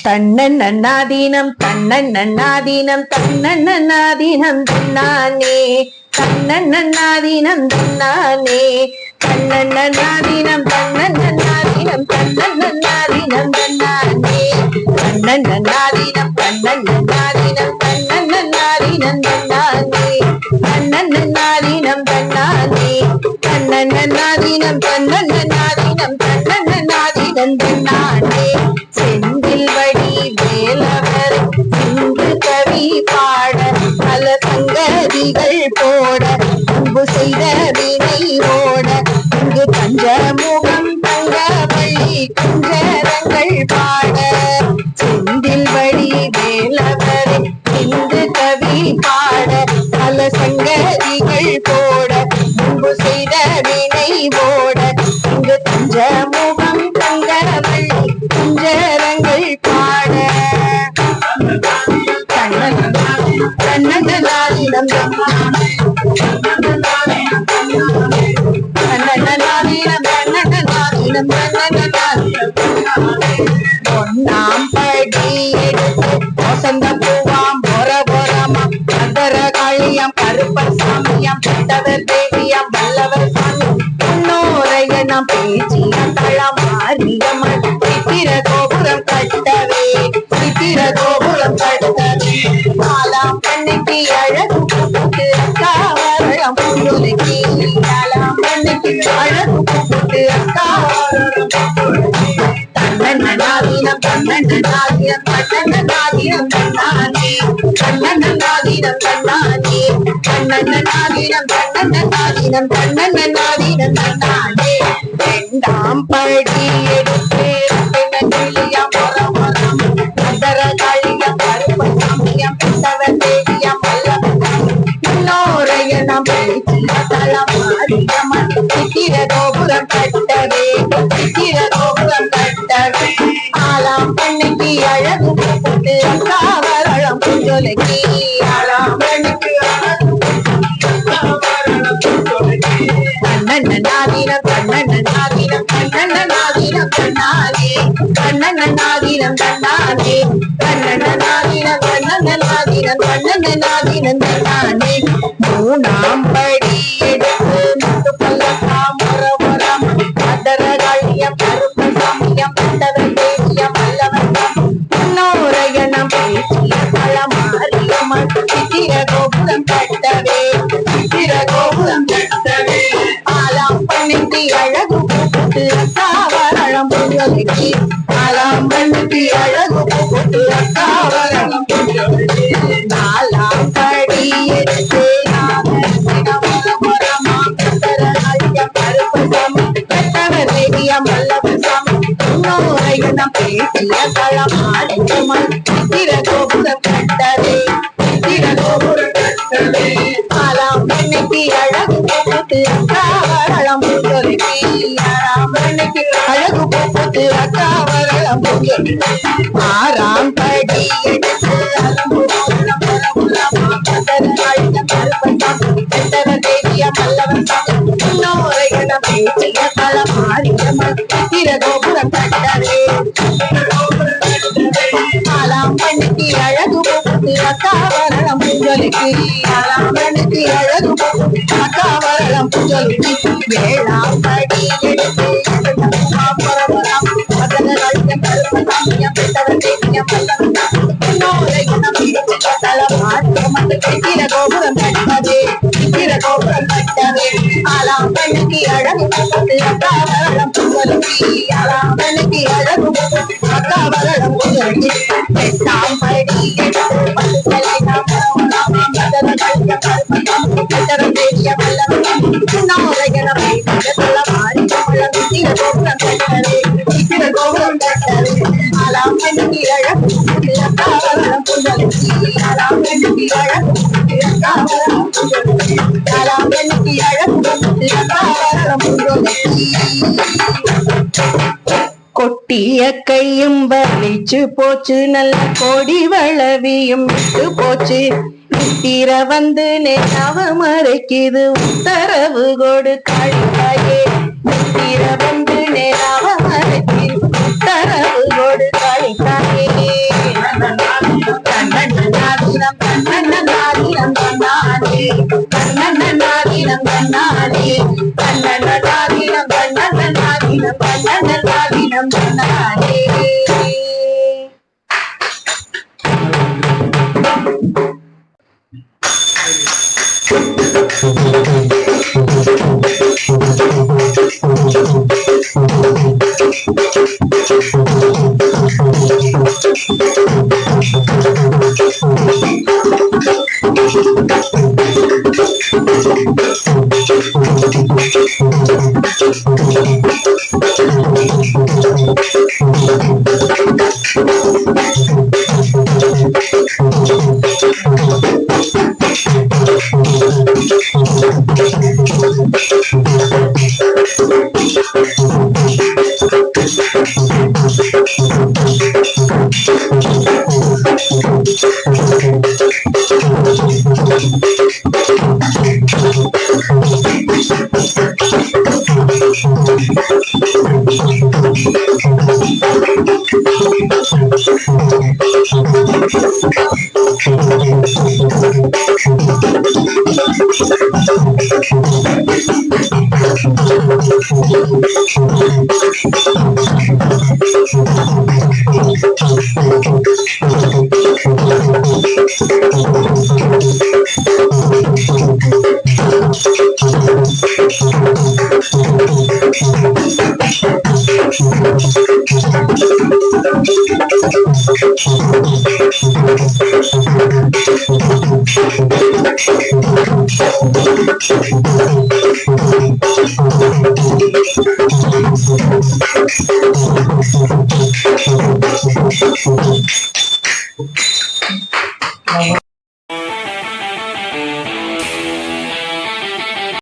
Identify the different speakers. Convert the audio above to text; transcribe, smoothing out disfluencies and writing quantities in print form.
Speaker 1: தன்னன்னாதீனம் தன்னன்னாதீனம் தன்னன்னாதீனம் தன்னானே தன்னன்னாதீனம் தன்னானே தன்னன்னாதீனம் தன்னன்னாதீனம் தன்னன்னாதீனம் தன்னானே தன்னன்னாதீனம் தன்னன்னாதீனம் தன்னன்னாதீனம் தன்னானே தன்னன்னாதீனம் தன்னானே தன்னன்னாதீனம் தன்னன்னாதீனம் தன்னன்னாதீனம் தன்னானே செந்தில் வடி வேலவர் சிந்து கவி பாட பல சங்கதிகள் போட அன்பு செய்த வினை ஓட இங்கு பஞ்சமுகம் தங்கவள்ளி குஞ்சரங்கள் பாட செந்தில் வடி வேலவர் சிந்து கவி பாட பல சங்கதிகள் போட அன்பு செய்த வினை ஓட இங்கு பஞ்சமுகம் தங்கவள்ளி குஞ்சரங்கள் பாட தன்னன்னாதீனம் பொன்னாம் படி எடுத்து வசந்த பூவாம் பொற பொறமா அதர காளியம் கருப்பர் சாமியம் பெற்றவர் தேவியம் வல்லவர் சாமி முன்னோரையனம் பேச்சிய தளம் மாறியம்மன் சித்திர கோபுரம் கட்டவே சித்திர கோபுரம் கட்டவே ஆலாம் பண்ணிக்கு அழகு கூட்டு அக்காவரம் புள்ளுலகி ஆலாம் பண்ணிக்கு அழகு கூட்டு அக்காவரம் தன்னன்னாதீனம் தன்னன்னாதீனம் தன்னன்னாதீனம் தன்னானே தன்னன்னாதீனம் தன்னானே தன்னன்னாதீனம் தன்னன்னாதீனம் தன்னன்னாதீனம் தன்னானே இரண்டாம் படி எடுத்து கிளியம் மரம் அதர காளியம் கருப்ப சாமியம் பெற்றவர் தேவியம் வல்லவர் முன்னோரையனம் பேச்சிய தளம் மாறியம்மன் சித்திர கோபுரம் கட்டவே சித்திர கோபுரம் கட்டவே ஆலாம் பண்ணிக்கு அழகு போட்டு அக்காவரம் புஞ்சொலகி ஆலாம் பண்ணிக்கு தன்னன்னாதீனம் தன்னன்னாதீனம் தன்னன்னாதீனம் தன்னானே தன்னன்னாதீனம் தன்னானே தன்னன்னாதீனம் தன்னன்னாதீனம் தன்னன்னாதீனம் தன்னானே மூணாம் படி எடுத்து முத்து பல்லக்காம் மரவரம் அதர காளியம் கருப்ப சாமியம் பெற்றவர் தேவியம் வல்லவர் முன்னோரையனம் பேச்சிய தளம் மாறியம்மன் சித்திர கோபுரம் கட்டவே சித்திர கோபுரம் கட்டவே ஆலாம் பண்ணிக்கு அழகு போட்டு அக்காவரம் புஞ்சொலகி ஆலாம் பண்ணிக்கு அழகு போட்டு அக்காவரம் புஞ்சொலகி நாலாம் படி எடுத்து பேச்சிய தளம் மாறியம்மன் சித்திர கோபுரம் கட்டவே சித்திர கோபுரம் கட்டவே ஆலாம் பண்ணிக்கு அழகு போட்டு அக்காவரம் புஞ்சொலகி ஆறாம் பண்ணிக்கு அழகு போட்டு அக்காவரம் புஞ்சொலகி ஆறாம் படி எடுத்து அலம்பு பெற்றவர் தேவியம் வல்லவர் சாமி முன்னோரையனம் பேச்சிய தளம் மாறியம்மன் சித்திர கோபுரம் கட்டவே ஆலாம் பண்ணிக்கு அழகு போட்டு அக்காவரம் புஞ்சொலகி ஆலாம் பண்ணிக்கு அழகு போட்டு அக்காவரம் புஞ்சொலகி ஏழாம் படி எடுத்து பெற்றவர் தேவியம் வல்லவர் முன்னோரையனம் பேச்சிய தளம் மாறியம்மன் சித்திர கோபுரம் கட்டவே சித்திர கோபுரம் கட்டவே ஆலாம் பண்ணிக்கு அழகு போட்டு அக்காவரம் புஞ்சொலகி ஆலாம் பண்ணிக்கு அழகு போட்டு அக்காவரம் புஞ்சொலகி எட்டாம் படி எடுத்து பல்லுகளை அதர காளியம் கருப்ப சாமி பெற்றவர் தேவியம் வல்லவர் முன்னோரையனம் பேச்சிய தளம் மாறியம்மன் சித்திர கோபுரம் கட்டவே சித்திர கோபுரம் கட்டவே ஆலாம் பண்ணிக்கு அழகு போட்டு அக்காவரம் புஞ்சொலகி ஆலாம் பண்ணிக்கு அழகு போட்டு அக்காவரம் புஞ்சொலகி ஆலாம் பண்ணிக்கு அழகு போட்டு அக்காவரம் புஞ்சொலகி கொட்டிய கையும் வலிச்சு போச்சு நல்ல கொடி வளவியும் விட்டு போச்சு நித்திர வந்து நேராவ மறைக்குது உத்தரவு கொடு காளிதாயே நித்திர வந்து நேராவ மறைக்குது உத்தரவு கொடு காளிதாயே கண்ணனாதினம் கண்ணாலே கண்ணனாதினம் கண்ணனாதினம் கண்ணனாதினம் கண்ணாலே